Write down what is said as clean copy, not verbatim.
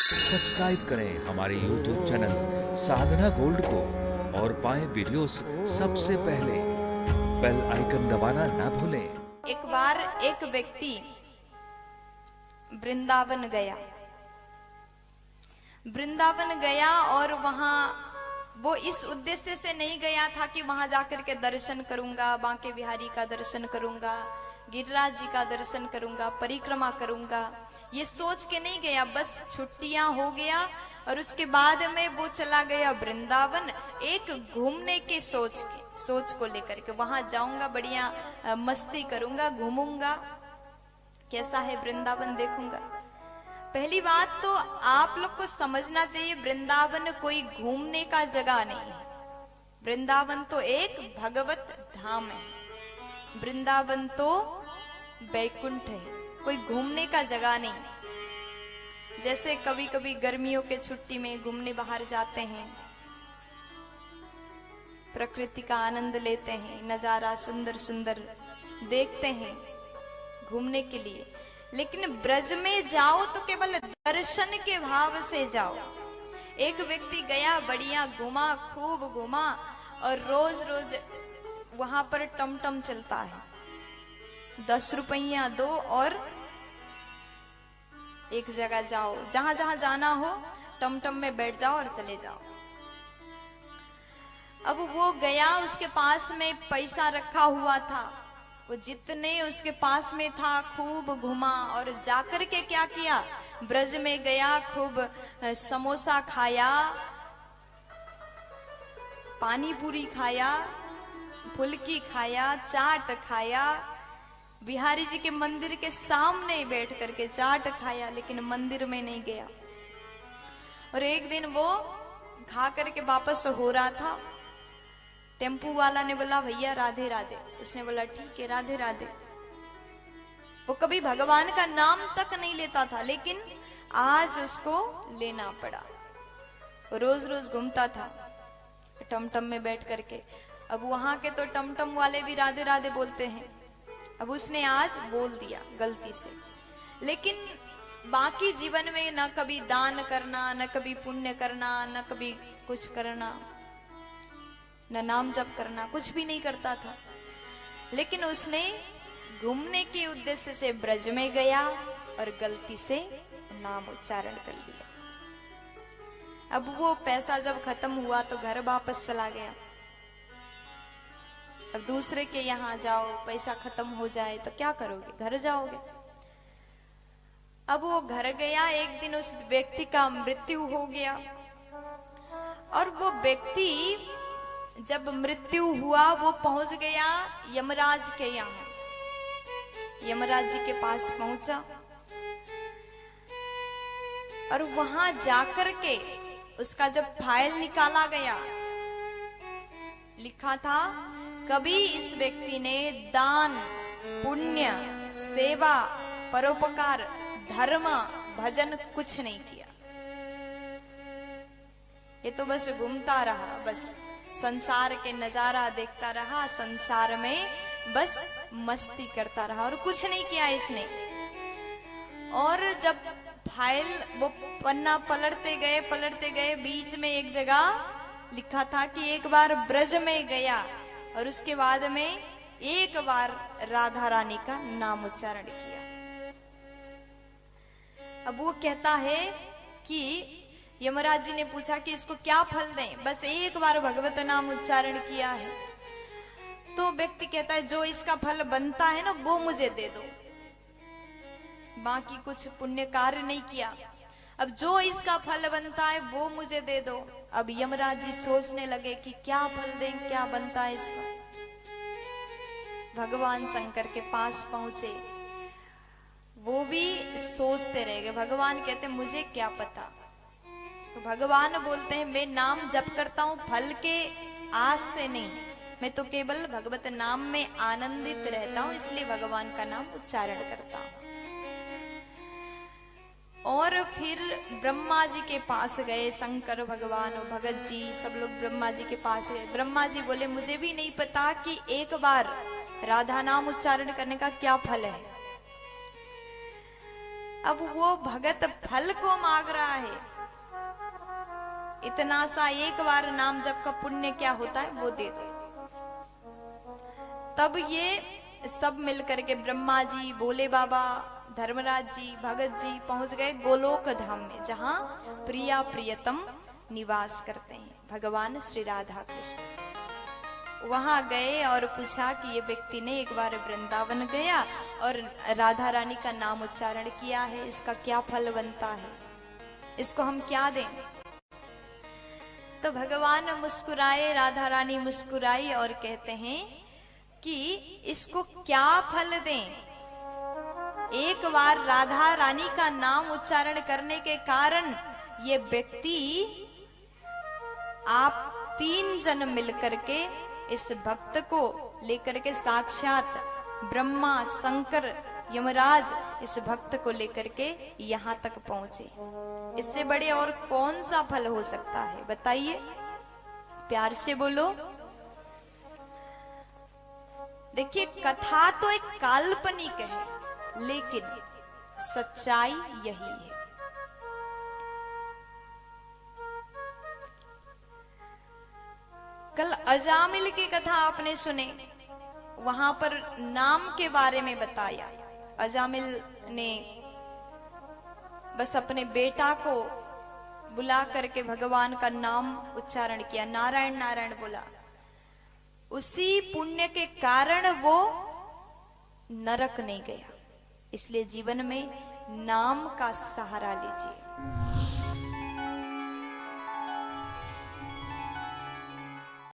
Subscribe करें हमारे YouTube channel साधना gold को और पाएं वीडियोस सबसे पहले। बेल आइकन दबाना ना भूलें। एक बार एक व्यक्ति वृंदावन गया। वृंदावन गया और वहां वो इस उद्देश्य से नहीं गया था कि वहां जाकर के दर्शन करूंगा, बांके बिहारी का दर्शन करूंगा, गिरिराज जी का दर्शन करूंगा, परिक्रमा करूंगा, ये सोच के नहीं गया। बस छुट्टियां हो गया और उसके बाद में वो चला गया वृंदावन, एक घूमने की सोच को लेकर के। वहां जाऊंगा, बढ़िया मस्ती करूंगा, घूमूंगा, कैसा है वृंदावन देखूंगा। पहली बात तो आप लोग को समझना चाहिए, वृंदावन कोई घूमने का जगह नहीं है। वृंदावन तो एक भगवत धाम है। वृंदावन तो बैकुंठ है, कोई घूमने का जगह नहीं। जैसे कभी कभी गर्मियों के छुट्टी में घूमने बाहर जाते हैं, प्रकृति का आनंद लेते हैं, नजारा सुंदर सुंदर देखते हैं घूमने के लिए। लेकिन ब्रज में जाओ तो केवल दर्शन के भाव से जाओ। एक व्यक्ति गया, बढ़िया घूमा, खूब घूमा, और रोज रोज वहां पर टमटम चलता है। 10 रुपया दो और एक जगह जाओ, जहां जहां जाना हो टमटम में बैठ जाओ और चले जाओ। अब वो गया, उसके पास में पैसा रखा हुआ था, वो जितने उसके पास में था खूब घुमा और जाकर के क्या किया, ब्रज में गया, खूब समोसा खाया, पानी पूरी खाया, फुल्की खाया, चाट खाया। बिहारी जी के मंदिर के सामने बैठ करके चाट खाया, लेकिन मंदिर में नहीं गया। और एक दिन वो खा करके वापस हो रहा था, टेम्पू वाला ने बोला भैया राधे राधे। उसने बोला ठीक है राधे राधे। वो कभी भगवान का नाम तक नहीं लेता था, लेकिन आज उसको लेना पड़ा। वो रोज रोज घूमता था टमटम में बैठ करके। अब वहां के तो टमटम वाले भी राधे राधे बोलते हैं। अब उसने आज बोल दिया गलती से, लेकिन बाकी जीवन में न कभी दान करना, न कभी पुण्य करना, न कभी कुछ करना, न नाम जप करना, कुछ भी नहीं करता था। लेकिन उसने घूमने के उद्देश्य से ब्रज में गया और गलती से नाम उच्चारण कर लिया। अब वो पैसा जब खत्म हुआ तो घर वापस चला गया। अब दूसरे के यहाँ जाओ, पैसा खत्म हो जाए तो क्या करोगे, घर जाओगे। अब वो घर गया, एक दिन उस व्यक्ति का मृत्यु हो गया। और वो व्यक्ति जब मृत्यु हुआ, वो पहुंच गया यमराज के यहाँ। यमराज जी के पास पहुंचा और वहां जाकर के उसका जब फाइल निकाला गया, लिखा था कभी इस व्यक्ति ने दान, पुण्य, सेवा, परोपकार, धर्म, भजन कुछ नहीं किया। ये तो बस घूमता रहा, बस संसार के नजारा देखता रहा, संसार में बस मस्ती करता रहा और कुछ नहीं किया इसने। और जब फाइल वो पन्ना पलटते गए, बीच में एक जगह लिखा था कि एक बार ब्रज में गया और उसके बाद में एक बार राधा रानी का नाम उच्चारण किया। अब वो कहता है कि यमराज जी ने पूछा कि इसको क्या फल दें, बस एक बार भगवत नाम उच्चारण किया है। तो व्यक्ति कहता है जो इसका फल बनता है ना वो मुझे दे दो, बाकी कुछ पुण्य कार्य नहीं किया, अब जो इसका फल बनता है वो मुझे दे दो। अब यमराज जी सोचने लगे कि क्या फल दें, क्या बनता है इसका। भगवान शंकर के पास पहुंचे, वो भी सोचते रह गए। भगवान कहते मुझे क्या पता। तो भगवान बोलते हैं मैं नाम जप करता हूं फल के आस से नहीं, मैं तो केवल भगवत नाम में आनंदित रहता हूं, इसलिए भगवान का नाम उच्चारण करता हूं। और फिर ब्रह्मा जी के पास गए, शंकर भगवान और भगत जी सब लोग ब्रह्मा जी के पास गए। ब्रह्मा जी बोले मुझे भी नहीं पता कि एक बार राधा नाम उच्चारण करने का क्या फल है। अब वो भगत फल को मांग रहा है, इतना सा एक बार नाम जप का पुण्य क्या होता है वो दे दो। तब ये सब मिलकर के ब्रह्मा जी, भोले बाबा, धर्मराज जी, भगत जी पहुंच गए गोलोक धाम में, जहां प्रिया प्रियतम निवास करते हैं, भगवान श्री राधा कृष्ण। वहां गए और पूछा कि ये व्यक्ति ने एक बार वृंदावन गया और राधा रानी का नाम उच्चारण किया है, इसका क्या फल बनता है, इसको हम क्या दें? तो भगवान मुस्कुराए, राधा रानी मुस्कुराई और कहते हैं कि इसको क्या फल दें? एक बार राधा रानी का नाम उच्चारण करने के कारण ये व्यक्ति, आप 3 जन मिलकर के इस भक्त को लेकर के साक्षात ब्रह्मा, शंकर, यमराज इस भक्त को लेकर के यहां तक पहुंचे। इससे बड़े और कौन सा फल हो सकता है बताइए, प्यार से बोलो। देखिए, कथा तो एक काल्पनिक है, लेकिन सच्चाई यही है। कल अजामिल की कथा आपने सुने, वहां पर नाम के बारे में बताया। अजामिल ने बस अपने बेटा को बुला करके भगवान का नाम उच्चारण किया, नारायण नारायण बोला। उसी पुण्य के कारण वो नरक नहीं गया। इसलिए जीवन में नाम का सहारा लीजिए।